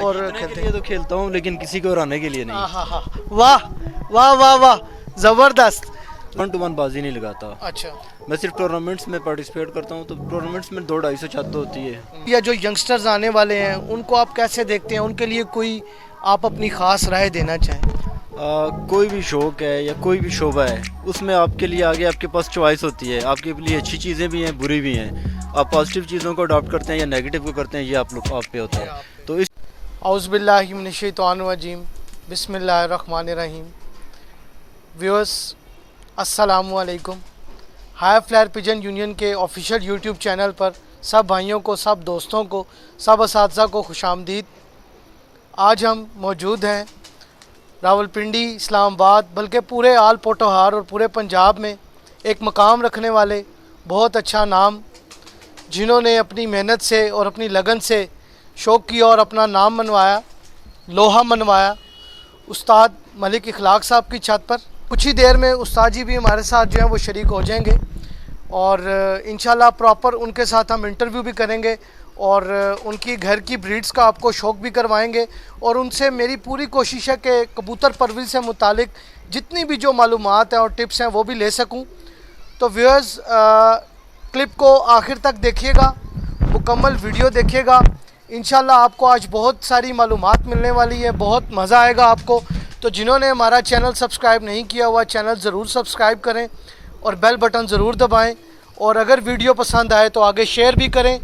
और जीतने खेलते के लिए तो खेलता हूँ, लेकिन किसी को हराने के लिए नहीं। हाँ, वाह वाह वाह वाह, ज़बरदस्त। 1-to-1 बाजी नहीं लगाता। अच्छा, मैं सिर्फ टूर्नामेंट्स में पार्टिसिपेट करता हूँ, तो टूर्नामेंट्स में 200-250 छत होती है। या जो यंगस्टर्स आने वाले हैं उनको आप कैसे देखते हैं, उनके लिए कोई आप अपनी ख़ास राय देना चाहें? कोई भी शौक है या कोई भी शोबा है, उसमें आपके लिए आगे आपके पास चॉइस होती है। आपके लिए अच्छी चीज़ें भी हैं, बुरी भी हैं। आप पॉजिटिव चीज़ों को अडॉप्ट करते हैं या नेगेटिव को करते हैं, ये आप पे होता है। तो इस औज़ुबिल्लाहि मिनश्शैतानिर्रजीम, बिस्मिल्लाहिर्रहमानिर्रहीम। व्यूअर्स, अस्सलामु अलैकुम। हाई फ्लायर पिजन यूनियन के ऑफिशियल यूट्यूब चैनल पर सब भाइयों को, सब दोस्तों को, सब असातिज़ा को खुशामदीद। आज हम मौजूद हैं रावलपिंडी, इस्लामाबाद, बल्कि पूरे आल पोटोहार और पूरे पंजाब में एक मकाम रखने वाले, बहुत अच्छा नाम, जिन्होंने अपनी मेहनत से और अपनी लगन से शौक़ किया और अपना नाम मनवाया, लोहा मनवाया, उस्ताद मलिक इखलाक साहब की छत पर। कुछ ही देर में उस्ताद जी भी हमारे साथ जो है वो शरीक हो जाएंगे और इंशाल्लाह प्रॉपर उनके साथ हम इंटरव्यू भी करेंगे और उनकी घर की ब्रीड्स का आपको शौक़ भी करवाएंगे। और उनसे मेरी पूरी कोशिश है कि कबूतर परवरिश से मुतालिक जितनी भी जो मालूमात हैं और टिप्स हैं वो भी ले सकूं। तो व्यूअर्स, क्लिप को आखिर तक देखिएगा, मुकम्मल वीडियो देखिएगा। इंशाल्लाह आपको आज बहुत सारी मालूमात मिलने वाली है, बहुत मज़ा आएगा आपको। तो जिन्होंने हमारा चैनल सब्सक्राइब नहीं किया हुआ, चैनल ज़रूर सब्सक्राइब करें और बेल बटन ज़रूर दबाएं। और अगर वीडियो पसंद आए तो आगे शेयर भी करें।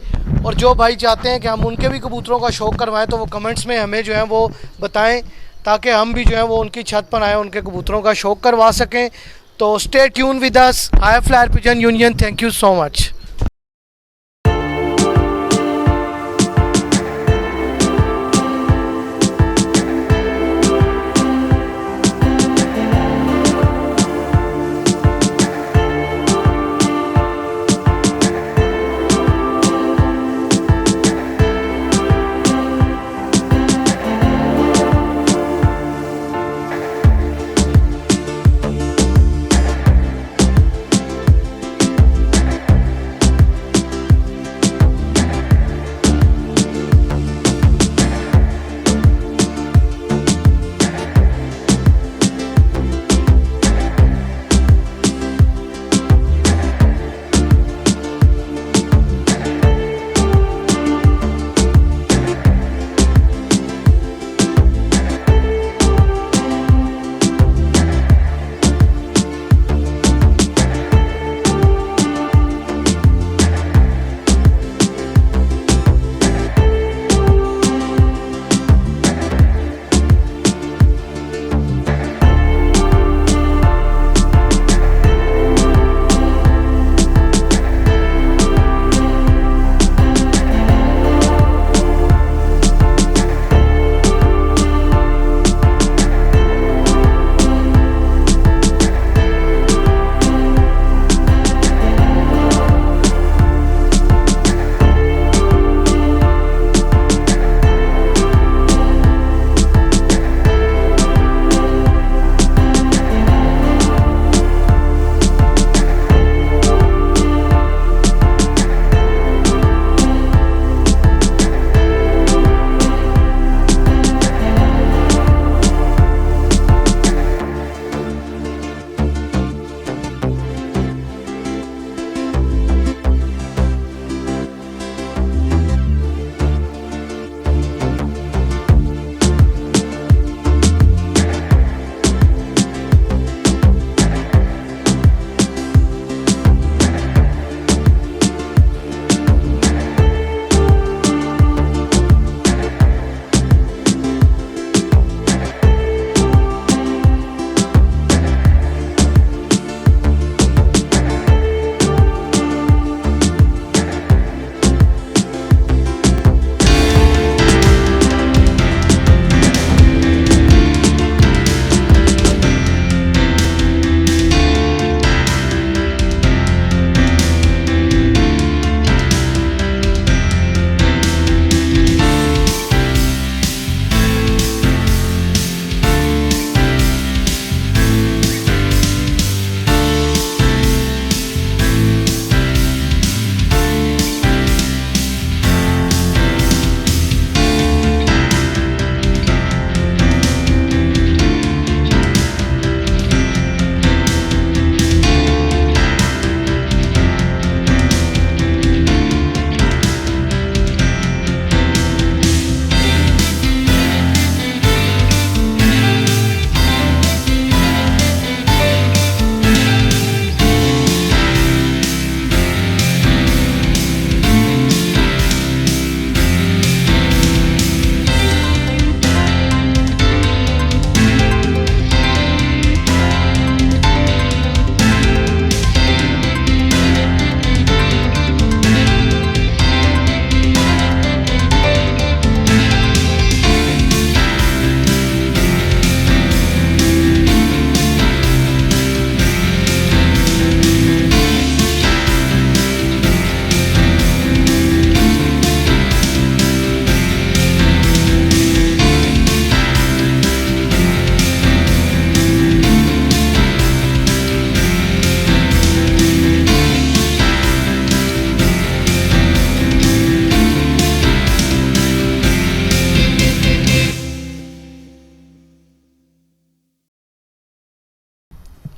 और जो भाई चाहते हैं कि हम उनके भी कबूतरों का शौक़ करवाएं, तो वो कमेंट्स में हमें जो है वो बताएं, ताकि हम भी जो है वो उनकी छत पर आएँ, उनके कबूतरों का शौक़ करवा सकें। तो stay tune with us, high flyer pigeon union. Thank you so much.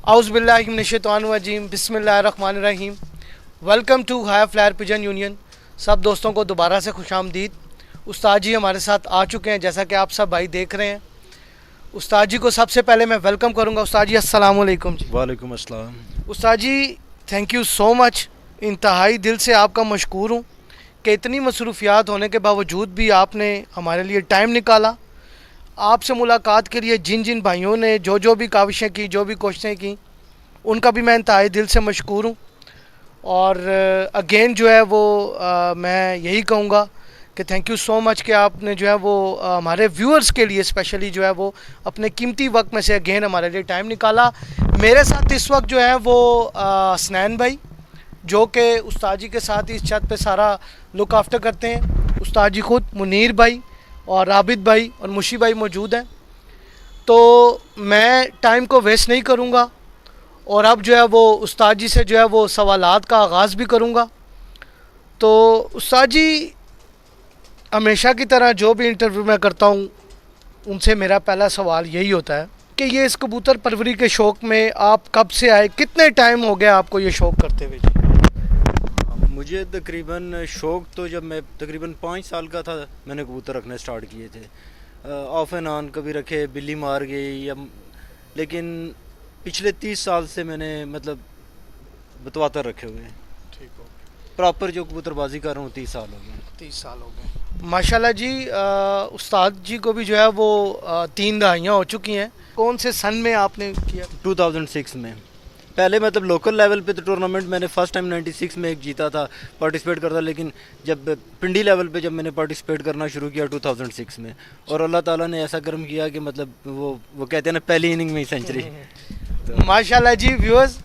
आउज़ुबिल्लाहिमिनश्शैतानिर्रजीम बिस्मिल्लाहिर्रहमानिर्रहीम। Welcome to high flyer pigeon union. सब दोस्तों को दोबारा से खुशामदीद। उस्ताद जी हमारे साथ आ चुके हैं, जैसा कि आप सब भाई देख रहे हैं। उस्ताद जी को सबसे पहले मैं वेलकम करूंगा। उस्ताद जी अस्सलाम वालेकुम जी। वालेकुम अस्सलाम। उस्ताद जी थैंक यू सो मच, इंतहाई दिल से आपका मशकूर हूँ कि इतनी मसरूफियात होने के बावजूद भी आपने हमारे लिए टाइम निकाला। आपसे मुलाकात के लिए जिन जिन भाइयों ने जो भी काविशें की, जो भी कोशिशें की, उनका भी मैं इंतहाई दिल से मशकूर हूँ। और अगेन जो है वो मैं यही कहूँगा कि थैंक यू सो मच कि आपने जो है वो हमारे व्यूअर्स के लिए स्पेशली जो है वो अपने कीमती वक्त में से अगेन हमारे लिए टाइम निकाला। मेरे साथ इस वक्त जो है वो हसनैन भाई, जो कि उस्ताद जी के साथ इस छत पे सारा लुक आफ्टर करते हैं। उस्ताद जी खुद, मुनीर भाई और आबिद भाई और मुशी भाई मौजूद हैं। तो मैं टाइम को वेस्ट नहीं करूँगा और अब जो है वो उस्ताद जी से जो है वो सवालात का आगाज़ भी करूँगा। तो उस्ताद जी हमेशा की तरह जो भी इंटरव्यू मैं करता हूँ उनसे मेरा पहला सवाल यही होता है कि ये इस कबूतर परवरी के शौक़ में आप कब से आए, कितने टाइम हो गया आपको ये शौक़ करते हुए जी? मुझे तकरीबन शौक़ तो जब मैं तकरीबन 5 साल का था मैंने कबूतर रखने स्टार्ट किए थे। ऑफ एंड ऑन कभी रखे, बिल्ली मार गई या, लेकिन पिछले 30 साल से मैंने मतलब बतवातर रखे हुए हैं। ठीक हो, प्रॉपर जो कबूतरबाजी कर रहा हूँ 30 साल हो गए। 30 साल हो गए माशाल्लाह जी। उस्ताद जी को भी जो है वो 3 दहाइयाँ हो चुकी हैं। कौन से सन में आपने किया? 2006 में। पहले मतलब लोकल लेवल पे तो टूर्नामेंट मैंने फ़र्स्ट टाइम 96 में एक जीता था, पार्टिसिपेट करता, लेकिन जब पिंडी लेवल पे जब मैंने पार्टिसिपेट करना शुरू किया 2006 में, और अल्लाह ताला ने ऐसा कर्म किया कि मतलब वो कहते हैं ना पहली इनिंग में ही सेंचुरी। तो माशाल्लाह जी व्यूअर्स,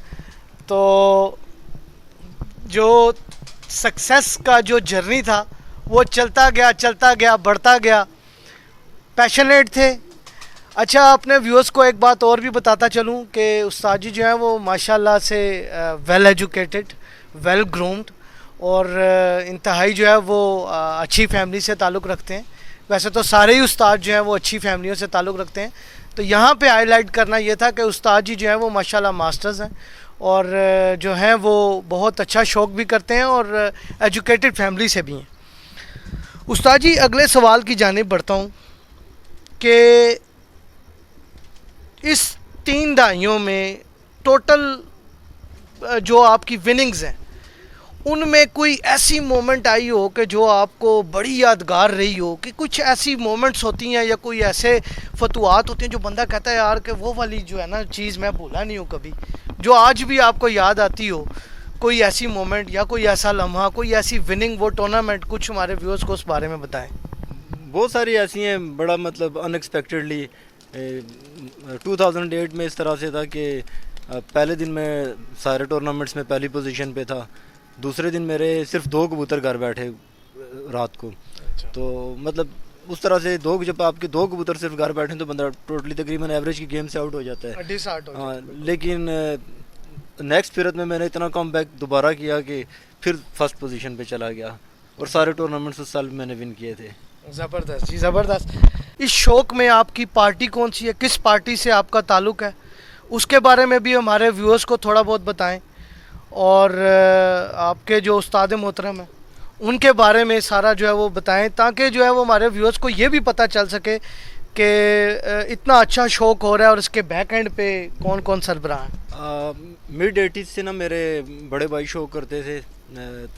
तो जो सक्सेस का जो जर्नी था वो चलता गया बढ़ता गया, पैशनेट थे। अच्छा, अपने व्यूअर्स को एक बात और भी बताता चलूँ कि उस्ताद जी जो है वो माशाल्लाह से वेल एजुकेटेड, वेल ग्रूम्ड और इंतहाई जो है वो अच्छी फैमिली से ताल्लुक़ रखते हैं। वैसे तो सारे ही उस्ताद जो हैं वो अच्छी फैमिलियों से ताल्लुक़ रखते हैं, तो यहाँ पे हाईलाइट करना ये था कि उस्ताद जी जो है वो माशाल्लाह मास्टर्स हैं और जो हैं वो बहुत अच्छा शौक़ भी करते हैं और एजुकेटेड फैमिली से भी हैं। उस्ताद जी अगले सवाल की जानिब बढ़ता हूँ कि इस 3 दहाइयों में टोटल जो आपकी विनिंग्स हैं उनमें कोई ऐसी मोमेंट आई हो कि जो आपको बड़ी यादगार रही हो, कि कुछ ऐसी मोमेंट्स होती हैं या कोई ऐसे फतवात होते हैं जो बंदा कहता है यार कि वो वाली जो है ना चीज़ मैं भूला नहीं हूँ कभी, जो आज भी आपको याद आती हो, कोई ऐसी मोमेंट या कोई ऐसा लम्हा, कोई ऐसी विनिंग वो टूर्नामेंट, कुछ हमारे व्यूअर्स को उस बारे में बताएं। बहुत सारी ऐसी हैं, बड़ा मतलब अनएक्सपेक्टेडली 2008 में इस तरह से था कि पहले दिन मैं सारे टूर्नामेंट्स में पहली पोजीशन पे था, दूसरे दिन मेरे सिर्फ 2 कबूतर घर बैठे रात को। अच्छा। तो मतलब उस तरह से जब आपके 2 कबूतर सिर्फ घर बैठे तो बंदा टोटली तकरीबन एवरेज की गेम से आउट हो जाता है। हाँ, लेकिन नेक्स्ट पीरियड में मैंने इतना कम बैक दोबारा किया कि फिर फर्स्ट पोजीशन पे चला गया और सारे टूर्नामेंट्स उस साल मैंने विन किए थे। ज़बरदस्त जी, ज़बरदस्त। इस शौक़ में आपकी पार्टी कौन सी है, किस पार्टी से आपका ताल्लुक़ है, उसके बारे में भी हमारे व्यूअर्स को थोड़ा बहुत बताएं और आपके जो उस्ताद मोहतरम हैं उनके बारे में सारा जो है वो बताएं, ताकि जो है वो हमारे व्यूअर्स को ये भी पता चल सके कि इतना अच्छा शौक़ हो रहा है और इसके बैक एंड पे कौन कौन सरबराह हैं। मिड 80s से ना मेरे बड़े भाई शौक़ करते थे,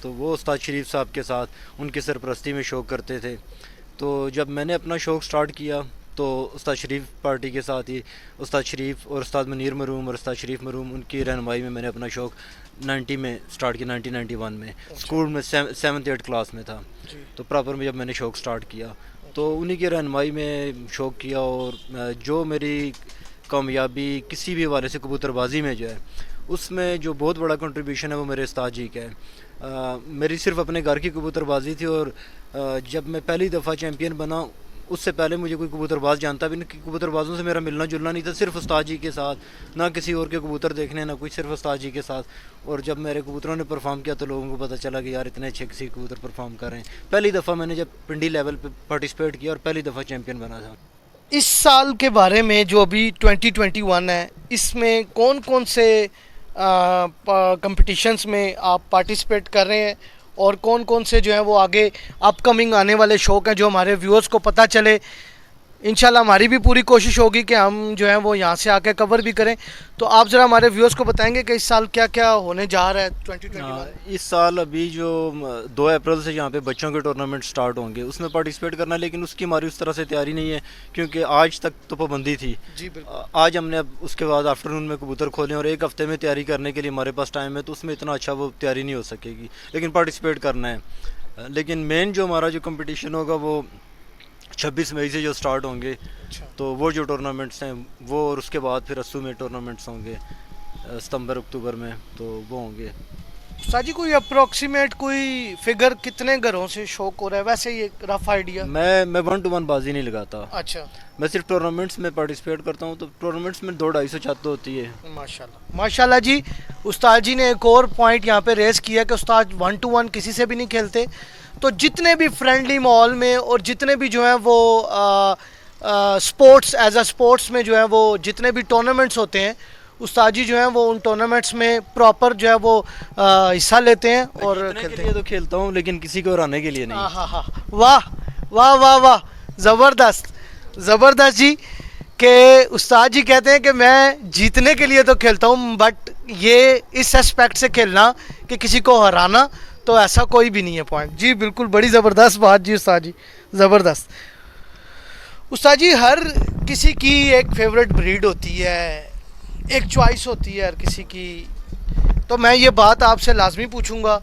तो वो उस्ताद शरीफ साहब के साथ उनकी सरपरस्ती में शौक़ करते थे। तो जब मैंने अपना शौक़ स्टार्ट किया तो उस्ताद शरीफ पार्टी के साथ ही उस्ताद शरीफ और उस्ताद मुनीर मरूम और उस्ताद शरीफ मरूम उनकी रहनुमाई में मैंने अपना शौक़ 90 में स्टार्ट किया, 1991 में। स्कूल में 7th-8th क्लास में था, तो प्रॉपर में जब मैंने शौक़ स्टार्ट किया तो उन्हीं की रहनुमाई में शौक़ किया। और जो मेरी कामयाबी किसी भी हवाले से कबूतरबाजी में जो है उसमें जो बहुत बड़ा कंट्रीब्यूशन है वो मेरे उस्ताद जी का है। मेरी सिर्फ अपने घर की कबूतरबाजी थी और जब मैं पहली दफ़ा चैम्पियन बना उससे पहले मुझे कोई कबूतरबाज जानता भी नहीं, कबूतरबाजों से मेरा मिलना जुलना नहीं था, सिर्फ उस्ताद जी के साथ, ना किसी और के कबूतर देखने ना कुछ, सिर्फ उस्ताद जी के साथ। और जब मेरे कबूतरों ने परफॉर्म किया तो लोगों को पता चला कि यार इतने अच्छे किसी कबूतर परफॉर्म कर रहे हैं। पहली दफ़ा मैंने जब पिंडी लेवल पे पार्टिसिपेट किया और पहली दफ़ा चैम्पियन बना था। इस साल के बारे में जो अभी 2021 है, इसमें कौन कौन से कंपटीशंस में आप पार्टिसिपेट कर रहे हैं और कौन कौन से जो है वो आगे अपकमिंग आने वाले शौक हैं जो हमारे व्यूअर्स को पता चले। इंशाल्लाह हमारी भी पूरी कोशिश होगी कि हम जो है वो यहाँ से आके कवर भी करें। तो आप ज़रा हमारे व्यूअर्स को बताएंगे कि इस साल क्या क्या होने जा रहा है 2021। इस साल अभी जो 2 अप्रैल से यहाँ पे बच्चों के टूर्नामेंट स्टार्ट होंगे, उसमें पार्टिसिपेट करना, लेकिन उसकी हमारी उस तरह से तैयारी नहीं है क्योंकि आज तक तो पाबंदी थी। जी बिल्कुल। आज हमने अब उसके बाद आफ्टरनून में कबूतर खोले और 1 हफ्ते में तैयारी करने के लिए हमारे पास टाइम है, तो उसमें इतना अच्छा वो तैयारी नहीं हो सकेगी, लेकिन पार्टिसिपेट करना है। लेकिन मेन जो हमारा जो कंपटीशन होगा वो 26 मई से जो स्टार्ट होंगे, अच्छा। तो वो जो टूर्नामेंट्स हैं वो, और उसके बाद फिर अस्सू में टूर्नामेंट्स होंगे सितंबर अक्टूबर में, तो वो होंगे। उस्ताद जी कोई अप्रोक्सीमेट कोई फिगर कितने घरों से शौक हो रहा है, वैसे ये रफ आइडिया? मैं 1 to 1 बाजी नहीं लगाता। अच्छा। मैं सिर्फ टूर्नामेंट्स में पार्टिसिपेट करता हूँ, तो टूर्नामेंट्स में 200-250 छत तो होती है। माशाल्लाह माशाल्लाह जी। उस्ताद जी ने एक और पॉइंट यहाँ पे रेस किया कि उस्ताद 1 to 1 किसी से भी नहीं खेलते, तो जितने भी फ्रेंडली माहौल में और जितने भी जो है वो स्पोर्ट्स एज अ स्पोर्ट्स में जो है वो जितने भी टूर्नामेंट्स होते हैं, उस्ताद जी जो है वो उन टूर्नामेंट्स में प्रॉपर जो है वो हिस्सा लेते हैं और खेलते हैं। तो खेलता हूँ, लेकिन किसी को हराने के लिए नहीं। हाँ हाँ, वाह वाह वाह वाह, ज़बरदस्त ज़बरदस्त जी। कि उस्ताद जी कहते हैं कि मैं जीतने के लिए तो खेलता हूँ, बट ये इस एस्पेक्ट से खेलना कि किसी को हराना, तो ऐसा कोई भी नहीं है पॉइंट। जी बिल्कुल, बड़ी ज़बरदस्त बात जी उस्ताद जी, ज़बरदस्त। उस्ताद जी हर किसी की एक फेवरेट ब्रीड होती है, एक चॉइस होती है हर किसी की, तो मैं ये बात आपसे लाजमी पूछूंगा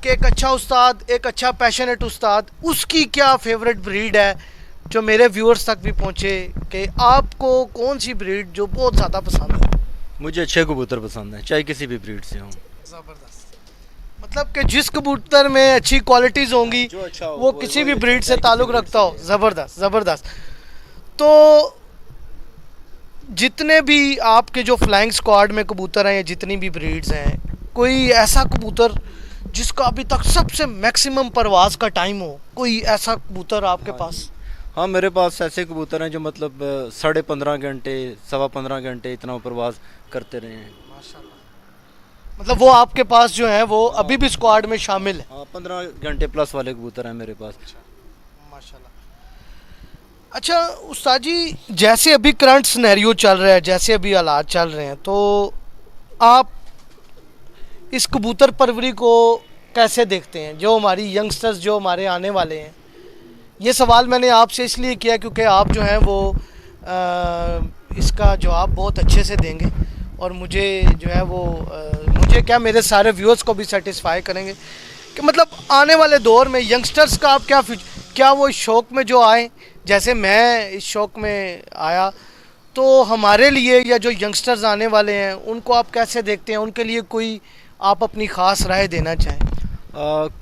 कि एक अच्छा उस्ताद, एक अच्छा पैशनेट उस्ताद, उसकी क्या फेवरेट ब्रीड है जो मेरे व्यूअर्स तक भी पहुँचे, कि आपको कौन सी ब्रीड जो बहुत ज़्यादा पसंद है? मुझे अच्छे कबूतर पसंद है, चाहे किसी भी ब्रीड से हों। ज़बरदस्त, मतलब कि जिस कबूतर में अच्छी क्वालिटीज़ होंगी जो अच्छा हो, वो किसी भी ब्रीड से चाहे ताल्लुक़ किसी रखता हो। breed से। ज़बरदस्त ज़बरदस्त। तो जितने भी आपके जो फ्लाइंग स्क्वाड में कबूतर हैं या जितनी भी ब्रीड्स हैं, कोई ऐसा कबूतर जिसका अभी तक सबसे मैक्सिमम परवाज का टाइम हो, कोई ऐसा कबूतर आपके पास? हाँ, मेरे पास ऐसे कबूतर हैं जो मतलब 15.5 घंटे 15.25 घंटे इतना प्रवास करते रहे हैं। माशाल्लाह, मतलब वो आपके पास जो है वो अभी भी स्क्वाड में शामिल है? हाँ, 15 घंटे प्लस वाले कबूतर हैं मेरे पास। माशाल्लाह। अच्छा उस्ताद जी, जैसे अभी करंट सिनेरियो चल रहा है, जैसे अभी हालात चल रहे हैं, तो आप इस कबूतर परवरी को कैसे देखते हैं, जो हमारी यंगस्टर्स जो हमारे आने वाले हैं? ये सवाल मैंने आपसे इसलिए किया क्योंकि आप जो हैं वो इसका जवाब बहुत अच्छे से देंगे और मुझे जो है वो मुझे क्या, मेरे सारे व्यूअर्स को भी सेटिस्फाई करेंगे कि मतलब आने वाले दौर में यंगस्टर्स का आप क्या वो इस शौक़ में जो आए, जैसे मैं इस शौक़ में आया, तो हमारे लिए या जो यंगस्टर्स आने वाले हैं उनको आप कैसे देखते हैं, उनके लिए कोई आप अपनी ख़ास राय देना चाहें?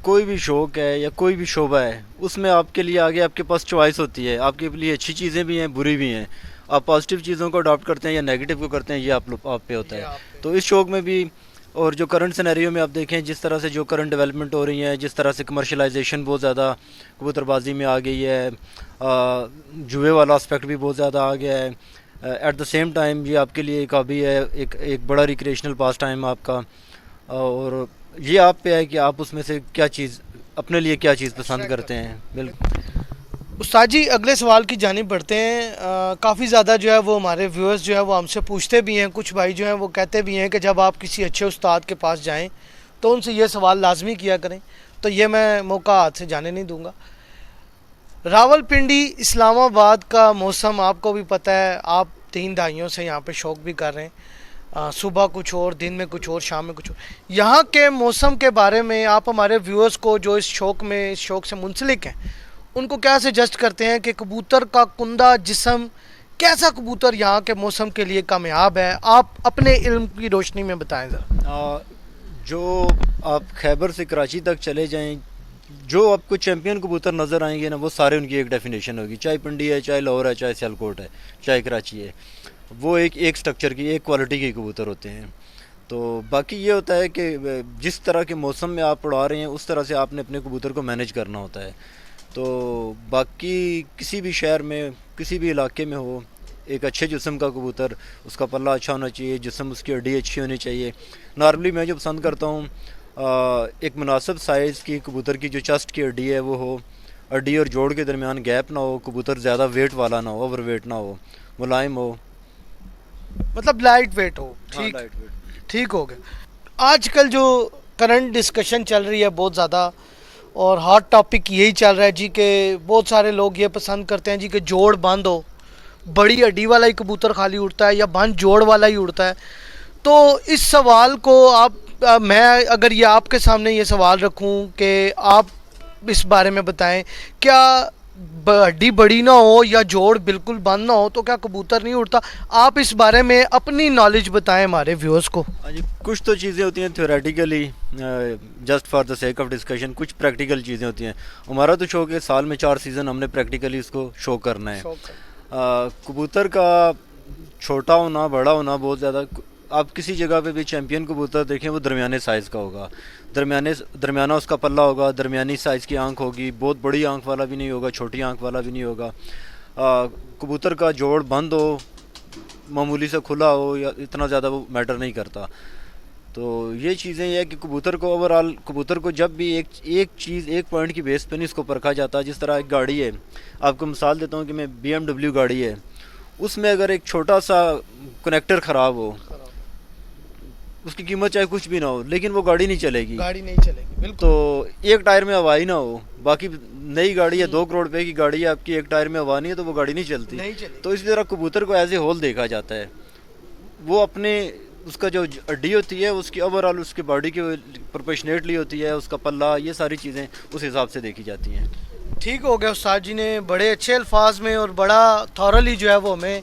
कोई भी शौक़ है या कोई भी शोबा है, उसमें आपके लिए आगे आपके पास चॉइस होती है। आपके लिए अच्छी चीज़ें भी हैं, बुरी भी हैं। आप पॉजिटिव चीज़ों को अडॉप्ट करते हैं या नेगेटिव को करते हैं, ये आप पे होता है। तो इस शौक़ में भी, और जो करंट सिनेरियो में आप देखें, जिस तरह से जो करंट डेवलपमेंट हो रही है, जिस तरह से कमर्शलाइजेशन बहुत ज़्यादा कबूतरबाजी में आ गई है, जुए वाला एस्पेक्ट भी बहुत ज़्यादा आ गया है। एट द सेम टाइम ये आपके लिए एक हॉबी है, एक बड़ा रिक्रिएशनल पास टाइम आपका, और ये आप पे है कि आप उसमें से क्या चीज़ अपने लिए क्या चीज़ पसंद करते हैं। बिल्कुल उस्ताद जी, अगले सवाल की जानिब बढ़ते हैं। काफ़ी ज़्यादा जो है वो हमारे व्यूअर्स जो है वो हमसे पूछते भी हैं, कुछ भाई जो हैं वो कहते भी हैं कि जब आप किसी अच्छे उस्ताद के पास जाएं तो उनसे ये सवाल लाजमी किया करें, तो ये मैं मौका हाथ से जाने नहीं दूंगा। रावलपिंडी इस्लामाबाद का मौसम आपको भी पता है, आप 3 दहाइयों से यहाँ पे शौक़ भी कर रहे हैं, सुबह कुछ और, दिन में कुछ और, शाम में कुछ और। यहाँ के मौसम के बारे में आप हमारे व्यूअर्स को जो इस शौक़ से मुंसलिक हैं, उनको क्या सजेस्ट करते हैं कि कबूतर का कुंदा जिस्म कैसा कबूतर यहाँ के मौसम के लिए कामयाब है? आप अपने इल्म की रोशनी में बताएं ज़रा। जो आप खैबर से कराची तक चले जाएं, जो आपको चैम्पियन कबूतर नज़र आएंगे ना, वो सारे उनकी एक डेफिनेशन होगी। चाहे पिंडी है, चाहे लाहौर है, चाहे सियालकोट है, चाहे कराची है, वो एक स्ट्रक्चर की, एक क्वालिटी के कबूतर होते हैं। तो बाकी ये होता है कि जिस तरह के मौसम में आप उड़ा रहे हैं, उस तरह से आपने अपने कबूतर को मैनेज करना होता है। तो बाकी किसी भी शहर में किसी भी इलाके में हो, एक अच्छे जिस्म का कबूतर, उसका पल्ला अच्छा होना चाहिए, जिस्म उसकी हड्डी अच्छी होनी चाहिए। नॉर्मली मैं जो पसंद करता हूँ एक मुनासिब साइज़ की कबूतर की जो चेस्ट की हड्डी है वो हो, हड्डी और जोड़ के दरमियान गैप ना हो, कबूतर ज़्यादा वेट वाला ना हो, ओवर वेट ना हो, मुलायम हो। मतलब लाइट वेट हो। हाँ, ठीक, लाइट वेट। ठीक हो गया। आजकल जो करंट डिस्कशन चल रही है बहुत ज़्यादा, और हॉट टॉपिक यही चल रहा है जी कि बहुत सारे लोग ये पसंद करते हैं जी कि जोड़ बंद हो, बड़ी हड्डी वाला ही कबूतर खाली उड़ता है या बंद जोड़ वाला ही उड़ता है। तो इस सवाल को आप मैं अगर ये आपके सामने ये सवाल रखूं कि आप इस बारे में बताएं, क्या हड्डी बड़ी ना हो या जोड़ बिल्कुल बंद ना हो तो क्या कबूतर नहीं उड़ता? आप इस बारे में अपनी नॉलेज बताएं हमारे व्यूअर्स को। हाँ जी, कुछ तो चीज़ें होती हैं theoretically just for the sake of discussion, कुछ प्रैक्टिकल चीज़ें होती हैं। हमारा तो शौक है साल में 4 सीज़न हमने प्रैक्टिकली इसको शो करना है। कबूतर का छोटा होना बड़ा होना बहुत ज़्यादा, आप किसी जगह पे भी चैम्पियन कबूतर देखें वो दरमियाने साइज़ का होगा, दरमियाना उसका पल्ला होगा, दरमियानी साइज़ की आंख होगी, बहुत बड़ी आंख वाला भी नहीं होगा, छोटी आंख वाला भी नहीं होगा। कबूतर का जोड़ बंद हो, मामूली से खुला हो, या इतना ज़्यादा वो मैटर नहीं करता। तो ये चीज़ें ये है कि कबूतर को ओवरऑल, कबूतर को जब भी एक चीज़ एक पॉइंट की बेस पे नहीं इसको परखा जाता। जिस तरह एक गाड़ी है, आपको मिसाल देता हूँ कि मैं BMW गाड़ी है, उसमें अगर एक छोटा सा कनेक्टर ख़राब हो, उसकी कीमत चाहे कुछ भी ना हो, लेकिन वो गाड़ी नहीं चलेगी। बिल्कुल। तो एक टायर में हवा ही ना हो, बाकी नई गाड़ी है 2 करोड़ रुपए की गाड़ी है, आपकी एक टायर में हवा नहीं है तो वो गाड़ी नहीं चलती। तो इसी तरह कबूतर को एज ए होल देखा जाता है। वो अपने उसका जो हड्डी होती है उसकी ओवरऑल उसकी बॉडी की प्रोपोर्शनेटली होती है, उसका पल्ला, ये सारी चीज़ें उस हिसाब से देखी जाती हैं। ठीक हो गया, उस्ताद जी ने बड़े अच्छे अल्फाज में और बड़ा थॉरली जो है वो हमें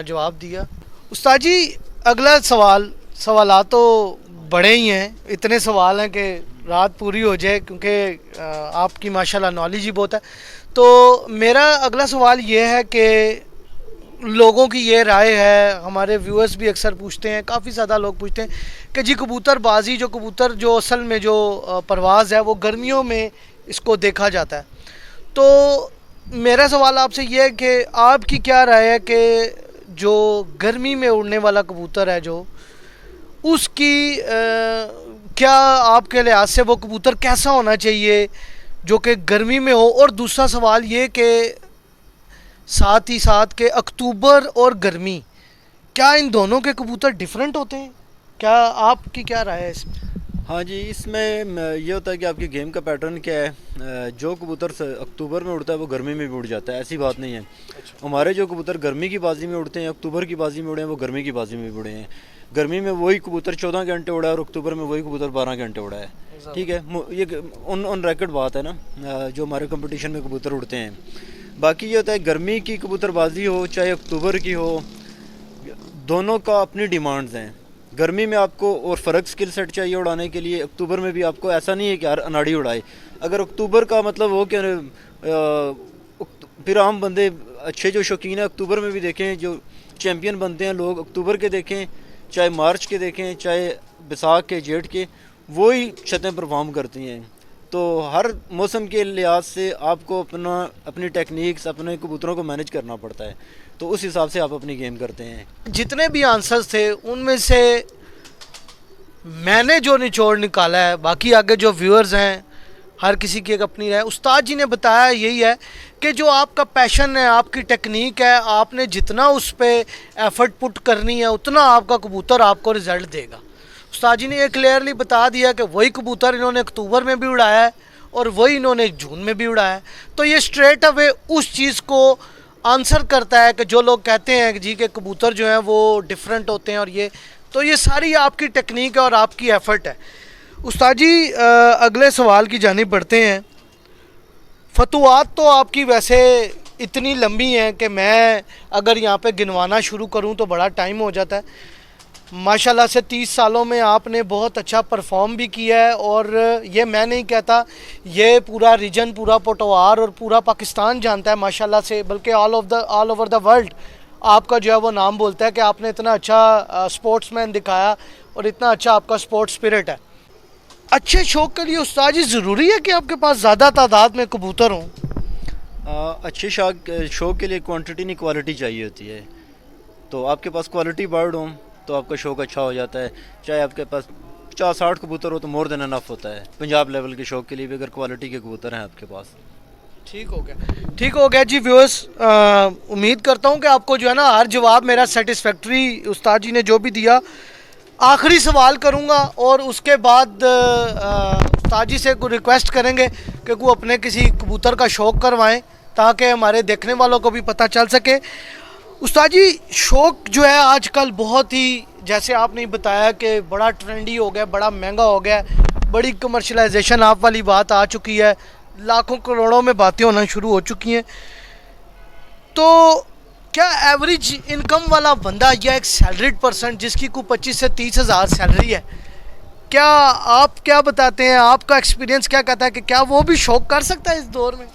जवाब दिया। उस्ताद जी अगला सवालात तो बड़े ही हैं, इतने सवाल हैं कि रात पूरी हो जाए, क्योंकि आपकी माशाल्लाह नॉलेज ही बहुत है। तो मेरा अगला सवाल ये है कि लोगों की ये राय है, हमारे व्यूअर्स भी अक्सर पूछते हैं, काफ़ी ज़्यादा लोग पूछते हैं कि जी कबूतरबाजी, जो कबूतर जो असल में जो परवाज़ है वो गर्मियों में इसको देखा जाता है। तो मेरा सवाल आपसे ये है कि आपकी क्या राय है कि जो गर्मी में उड़ने वाला कबूतर है, जो उसकी क्या आपके लिहाज से वो कबूतर कैसा होना चाहिए जो कि गर्मी में हो? और दूसरा सवाल ये कि साथ ही साथ के अक्टूबर और गर्मी, क्या इन दोनों के कबूतर डिफरेंट होते हैं? क्या आपकी क्या राय है इसमें? हाँ जी, इसमें ये होता है कि आपकी गेम का पैटर्न क्या है। जो कबूतर अक्टूबर में उड़ता है वो गर्मी में भी उड़ जाता है, ऐसी बात नहीं है। हमारे जो कबूतर गर्मी की बाजी में उड़ते हैं, अक्टूबर की बाजी में उड़े हैं, वो गर्मी की बाजी में भी उड़े हैं। गर्मी में वही कबूतर 14 घंटे उड़ा है और अक्टूबर में वही कबूतर 12 घंटे उड़ा है। ठीक है, ये ऑन रिकॉर्ड बात है ना, जो हमारे कंपटीशन में कबूतर उड़ते हैं। बाकी ये होता है गर्मी की कबूतरबाजी हो चाहे अक्टूबर की हो, दोनों का अपनी डिमांड्स हैं। गर्मी में आपको और फ़र्क स्किल सेट चाहिए उड़ाने के लिए, अक्टूबर में भी आपको ऐसा नहीं है कि यार अनाड़ी उड़ाए। अगर अक्टूबर का मतलब हो कि फिर आम बंदे अच्छे जो शौकीन है अक्टूबर में भी देखें, जो चैम्पियन बनते हैं लोग अक्टूबर के देखें, चाहे मार्च के देखें, चाहे बैसाख के, जेठ के, वही छतें परफॉर्म करती हैं। तो हर मौसम के लिहाज से आपको अपनी टेक्निक्स, अपने कबूतरों को मैनेज करना पड़ता है, तो उस हिसाब से आप अपनी गेम करते हैं। जितने भी आंसर्स थे उनमें से मैंने जो निचोड़ निकाला है, बाकी आगे जो व्यूअर्स हैं हर किसी की एक अपनी राय। उस्ताद जी ने बताया यही है कि जो आपका पैशन है, आपकी टेक्निक है, आपने जितना उस पर एफर्ट पुट करनी है उतना आपका कबूतर आपको रिज़ल्ट देगा। उस्ताद जी ने ये क्लियरली बता दिया कि वही कबूतर इन्होंने अक्टूबर में भी उड़ाया है और वही इन्होंने जून में भी उड़ाया है। तो ये स्ट्रेट अवे उस चीज़ को आंसर करता है कि जो लोग कहते हैं कि जी के कबूतर जो हैं वो डिफरेंट होते हैं, और ये सारी आपकी टेक्निक है और आपकी एफ़र्ट है। उस्ताद जी अगले सवाल की जानिब बढ़ते हैं। फतवात तो आपकी वैसे इतनी लंबी हैं कि मैं अगर यहाँ पे गिनवाना शुरू करूँ तो बड़ा टाइम हो जाता है। माशाल्लाह से 30 सालों में आपने बहुत अच्छा परफॉर्म भी किया है, और ये मैं नहीं कहता, ये पूरा रीजन, पूरा पटवार और पूरा पाकिस्तान जानता है माशाल्लाह से, बल्कि ऑल ओवर द वर्ल्ड आपका जो है वो नाम बोलता है कि आपने इतना अच्छा स्पोर्ट्समैन दिखाया और इतना अच्छा आपका स्पोर्ट्स स्पिरिट है। अच्छे शौक के लिए उस्ताद जी ज़रूरी है कि आपके पास ज़्यादा तादाद में कबूतर हों? अच्छे शौक के लिए क्वांटिटी नहीं क्वालिटी चाहिए होती है। तो आपके पास क्वालिटी बर्ड हो तो आपका शौक अच्छा हो जाता है। चाहे आपके पास 50-60 कबूतर हो तो मोर देन इनफ होता है। पंजाब लेवल के शौक के लिए भी अगर क्वालिटी के कबूतर हैं आपके पास। ठीक हो गया, ठीक हो गया जी व्यूअर्स। उम्मीद करता हूँ कि आपको जो है ना हर जवाब मेरा सेटिस्फैक्ट्री उस्ताद जी ने जो भी दिया। आखिरी सवाल करूँगा और उसके बाद उस्ताद जी से कोई रिक्वेस्ट करेंगे कि वो अपने किसी कबूतर का शौक़ करवाएं ताकि हमारे देखने वालों को भी पता चल सके। उस्ताद जी शौक़ जो है आजकल बहुत ही, जैसे आपने बताया कि बड़ा ट्रेंडी हो गया, बड़ा महंगा हो गया, बड़ी कमर्शलाइजेशन आप वाली बात आ चुकी है, लाखों करोड़ों में बातें होना शुरू हो चुकी हैं। तो क्या एवरेज इनकम वाला बंदा या एक सैलरीड पर्सन जिसकी कोई 25 से 30 हज़ार सैलरी है, क्या आप क्या बताते हैं, आपका एक्सपीरियंस क्या कहता है कि क्या वो भी शौक़ कर सकता है इस दौर में?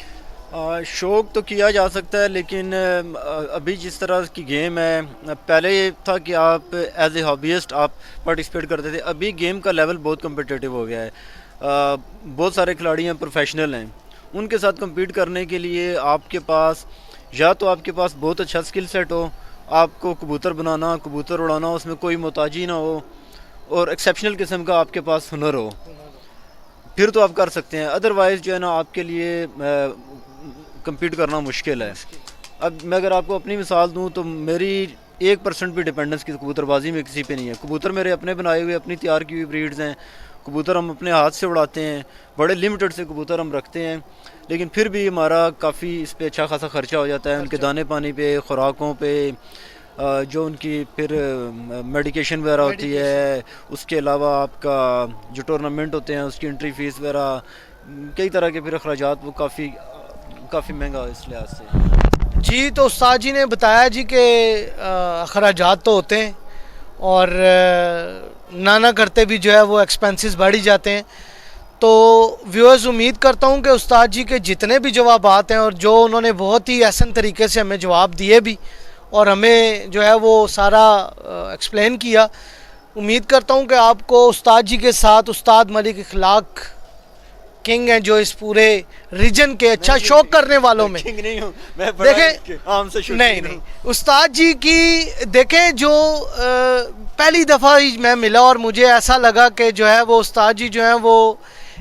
शौक़ तो किया जा सकता है, लेकिन अभी जिस तरह की गेम है, पहले ये था कि आप एज ए हॉबीस्ट आप पार्टिसिपेट करते थे। अभी गेम का लेवल बहुत कम्पिटिटिव हो गया है। बहुत सारे खिलाड़ी हैं, प्रोफेशनल हैं, उनके साथ कम्पीट करने के लिए आपके पास या तो आपके पास बहुत अच्छा स्किल सेट हो, आपको कबूतर बनाना, कबूतर उड़ाना, उसमें कोई मोहताजी ना हो, और एक्सेप्शनल किस्म का आपके पास हुनर हो, फिर तो आप कर सकते हैं। अदरवाइज़ जो है ना आपके लिए कम्पीट करना मुश्किल है। अब मैं अगर आपको अपनी मिसाल दूं तो मेरी 1% भी डिपेंडेंस की कबूतरबाजी में किसी पे नहीं है। कबूतर मेरे अपने बनाए हुए, अपनी तैयार की हुई ब्रीड्स हैं। कबूतर हम अपने हाथ से उड़ाते हैं, बड़े लिमिटेड से कबूतर हम रखते हैं, लेकिन फिर भी हमारा काफ़ी इस पर अच्छा खासा ख़र्चा हो जाता है। उनके दाने पानी पे, ख़ुराकों पे, जो उनकी फिर मेडिकेशन वगैरह होती है, उसके अलावा आपका जो टूर्नामेंट होते हैं उसकी एंट्री फ़ीस वगैरह, कई तरह के फिर अखराजात, वो काफ़ी महंगा है इस लिहाज से। जी, तो उस्ताद जी ने बताया जी कि अखराजात तो होते हैं और ना करते भी जो है वो एक्सपेंसेस बढ़ ही जाते हैं। तो व्यूअर्स, उम्मीद करता हूँ कि उस्ताद जी के जितने भी जवाबात हैं और जो उन्होंने बहुत ही आसान तरीके से हमें जवाब दिए भी और हमें जो है वो सारा एक्सप्लेन किया, उम्मीद करता हूँ कि आपको उस्ताद जी के साथ उस्ताद मलिक इखलाक किंग हैं जो इस पूरे रीजन के अच्छा शौक करने वालों में। किंग नहीं हूँ मैं, देखें आम से नहीं उस्ताद जी की देखें जो पहली दफ़ा ही मैं मिला और मुझे ऐसा लगा कि जो है वो उस्ताद जी जो है वो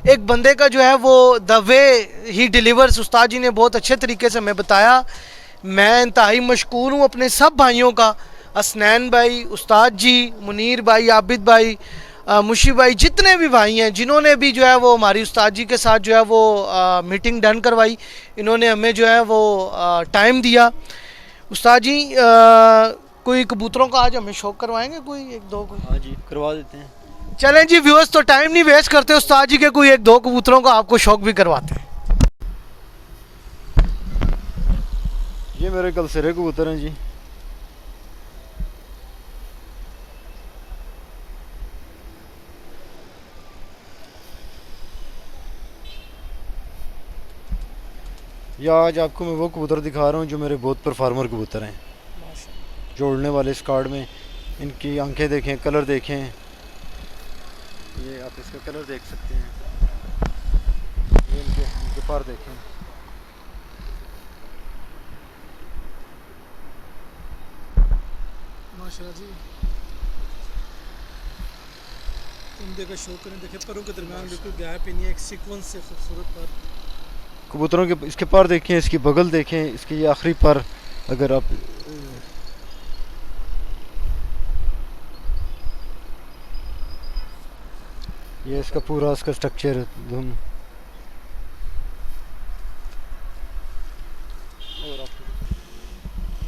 एक बंदे का जो है वो द वे ही डिलीवर्स, उस्ताद जी ने बहुत अच्छे तरीके से हमें बताया। मैं इंतहाई मशकूर हूँ अपने सब भाइयों का, असनैन भाई, उस्ताद जी, मुनीर भाई, आबिद भाई, मुशी भाई, जितने भी भाई हैं जिन्होंने भी जो है वो हमारी उस्ताद जी के साथ जो है वो मीटिंग डन करवाई, इन्होंने हमें जो है वो टाइम दिया। उस्ताद जी कोई कबूतरों का आज हमें शौक करवाएंगे, कोई एक दो? हाँ जी, करवा देते हैं। चलें जी व्यूअर्स, तो टाइम नहीं वेस्ट करते, उस्ताद जी के कोई एक दो कबूतरों का आपको शौक भी करवाते हैं। ये मेरे कल सिरे कबूतर हैं जी। या आज आपको मैं वो कबूतर दिखा रहा हूँ जो मेरे बहुत परफार्मर कबूतर हैं, जो उड़ने वाले इस कार्ड में। इनकी आंखें देखें, कलर देखें, ये आप इसका कलर देख सकते हैं, ये इनके पर देखें। माशाल्लाह जी, उम्दे का शौक करें। देखें परों के दरमियान बिल्कुल गैप ही नहीं है, एक सीक्वेंस से खूबसूरत पर। कबूतरों के इसके पर देखें, इसकी बगल देखें, इसकी ये आखिरी पर, अगर आप ये इसका पूरा इसका स्ट्रक्चर धुन।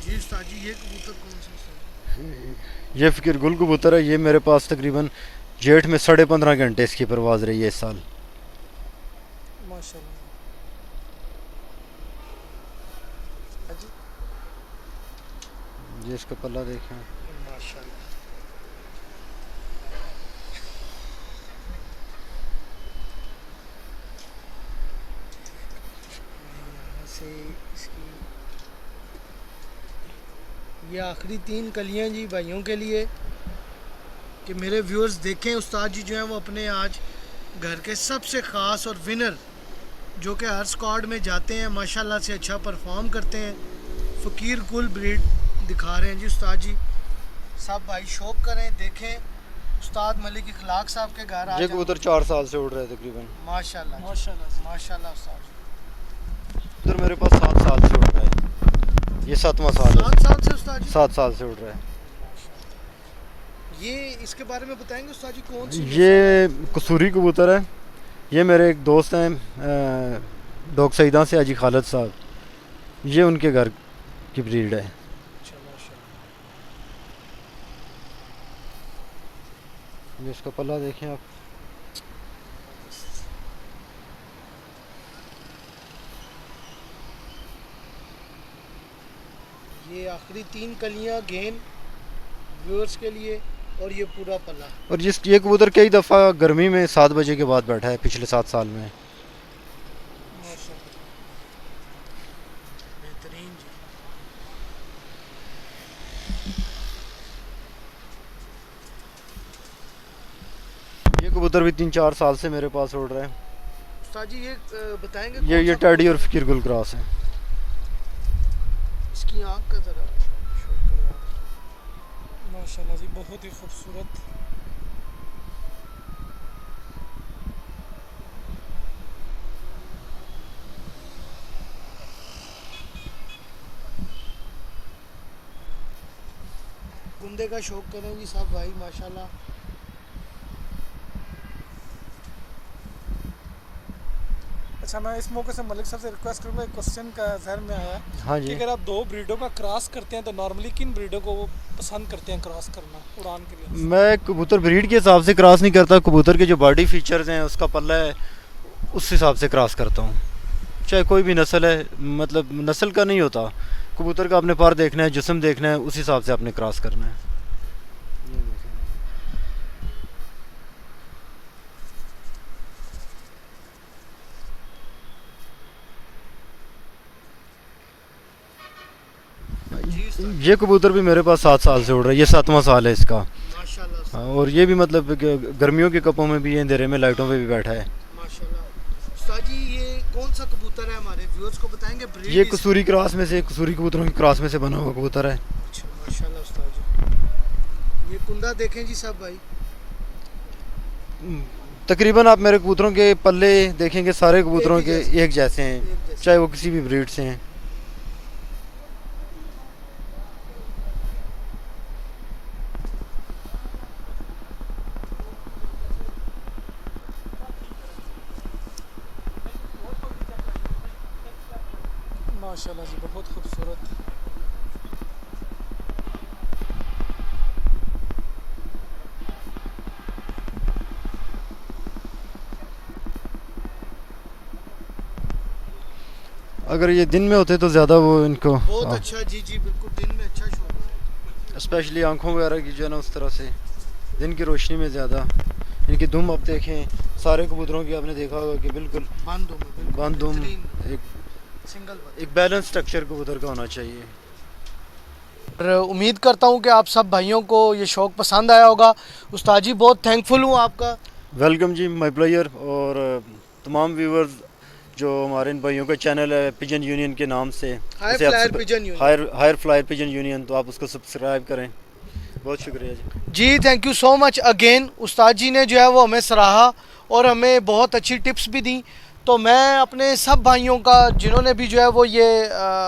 जी उस्ताद जी, ये कबूतर कौन सा है? ये फ़िक्र गुल कबूतर है। ये मेरे पास तकरीबन जेठ में 15.5 घंटे इसकी परवाज़ रही है इस साल। माशाल्लाह। ये इसका पल्ला देखें, माशाल्लाह। यहाँ से इसकी ये आखिरी 3 कलियाँ जी भाइयों के लिए कि मेरे व्यूअर्स देखें, उस्ताद जी जो हैं वो अपने आज घर के सबसे ख़ास और विनर जो कि हर स्क्वाड में जाते हैं, माशाल्लाह से अच्छा परफॉर्म करते हैं। फ़कीर कुल ब्रीड दिखा रहे हैं जी उस्ताद जी। सब भाई शौक करें, देखें उस्ताद मलिक इखलाक साहब के घर ये कबूतर 4 साल से उड़ रहे हैं तकरीबन। माशाल्लाह माशाल्लाह उस्ताद जी। कबूतर मेरे पास 7 साल से उड़ रहा है, ये 7वां साल है। 7 साल से उस्ताद जी? 7 साल से उड़ रहा है। ये इसके बारे में बताएंगे उस्ताद जी, कौन सी? ये कसूरी कबूतर है। ये मेरे एक दोस्त हैं डॉग सईदा से, हाजी खालिद साहब, ये उनके घर की ब्रीड है। ये इसका पल्ला देखें आप। ये आखिरी 3 कलियां गेंद व्यूअर्स के लिए और ये पूरा पल्ला। और ये कबूतर कई दफ़ा गर्मी में 7 बजे के बाद बैठा है पिछले 7 साल में। बेहतरीन जी। ये कबूतर भी 3-4 साल से मेरे पास उड़ रहा है। उस्ताद जी ये बताएंगे ये टैडी और फ़कीर गुल क्रॉस है। इसकी आँख का ज़रा माशाल्लाह जी, बहुत ही खूबसूरत। कुंदे का शौक करें जी सब भाई माशाल्लाह। अच्छा, मैं इस मौके से मलिक साहब से रिक्वेस्ट करूँगा, एक क्वेश्चन का जहन में आया हाँ कि जी। अगर आप 2 ब्रीडों का क्रॉस करते हैं तो नॉर्मली किन ब्रीडों को वो पसंद करते हैं क्रॉस करना उड़ान के लिए? मैं कबूतर ब्रीड के हिसाब से क्रॉस नहीं करता, कबूतर के जो बॉडी फीचर्स हैं, उसका पल्ला है, उस हिसाब से क्रॉस करता हूँ। चाहे कोई भी नस्ल है, मतलब नस्ल का नहीं होता, कबूतर का आपने पर देखना है, जिस्म देखना है, उस हिसाब से आपने क्रॉस करना है। ये कबूतर भी मेरे पास 7 साल से उड़ रहा है, ये 7वां साल है इसका। माशाल्लाह हाँ, और ये भी मतलब गर्मियों के कपों में भी है, अंधेरे में लाइटों पे भी बैठा है। माशाल्लाह। उस्ताद जी ये कौन सा कबूतर है, हमारे व्यूअर्स को बताएंगे? ब्रीड ये कसूरी क्रॉस में से, कसूरी कबूतरों की क्रॉस में से बना हुआ कबूतर है। अच्छा माशाल्लाह उस्ताद जी। ये कुंदा देखें जी सब भाई। तकरीबन आप मेरे कबूतरों के पल्ले देखेंगे, सारे कबूतरों के एक जैसे हैं, एक जैसे। चाहे वो किसी भी ब्रीड से हैं। माशाल्लाह जी, बहुत खूबसूरत। अगर ये दिन में होते तो ज़्यादा वो इनको बहुत अच्छा जी जी बिल्कुल, दिन में अच्छा शौक है। स्पेशली आंखों वगैरह की जो है ना, उस तरह से दिन की रोशनी में ज़्यादा इनकी दुम आप देखें, सारे कबूतरों की आपने देखा होगा कि बिल्कुल बंद दुम है, बिल्कुल बंद दुम, बेहतरीन एक सिंगल बंद। एक बैलेंस स्ट्रक्चर कबूतर का होना चाहिए। और उम्मीद करता हूँ कि आप सब भाइयों को ये शौक़ पसंद आया होगा। उस्ताद जी बहुत थैंकफुल हूँ आपका। वेलकम जी, माय प्लेयर। और तमाम व्यूवर्स जो हमारे इन भाइयों का चैनल है पिजन यूनियन के नाम से, हायर उसे आप flyer pigeon union. Higher flyer pigeon union, तो आप उसको सब्सक्राइब करें। बहुत शुक्रिया जी। जी thank you so much again. उस्ताद जी ने जो है वो हमें सराहा और हमें बहुत अच्छी टिप्स भी दी। तो मैं अपने सब भाइयों का जिन्होंने भी जो है वो ये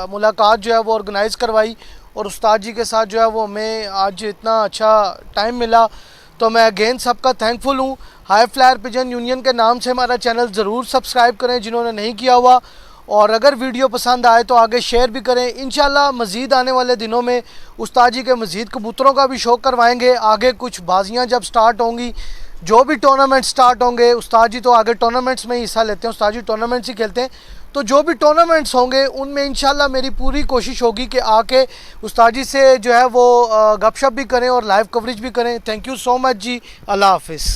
मुलाकात जो है वो ऑर्गेनाइज़ करवाई और उस्ताद जी के साथ जो है वो हमें आज इतना अच्छा टाइम मिला, तो मैं अगेन सबका थैंकफुल हूँ। हाई फ्लायर पिजन यूनियन के नाम से हमारा चैनल ज़रूर सब्सक्राइब करें जिन्होंने नहीं किया हुआ, और अगर वीडियो पसंद आए तो आगे शेयर भी करें। इंशाल्लाह मज़ीद आने वाले दिनों में उस्ताद जी के मज़ीद कबूतरों का भी शौक़ करवाएंगे। आगे कुछ बाजियाँ जब स्टार्ट होंगी, जो भी टूर्नामेंट स्टार्ट होंगे, उस्ताद जी तो आगे टूर्नामेंट्स में ही हिस्सा लेते हैं, उस्ताद जी टूर्नामेंट्स ही खेलते हैं, तो जो भी टूर्नामेंट्स होंगे उनमें इंशाल्लाह मेरी पूरी कोशिश होगी कि आके उस्ताद जी से जो है वो गपशप भी करें और लाइव कवरेज भी करें। थैंक यू सो मच जी। अल्लाह हाफिज़।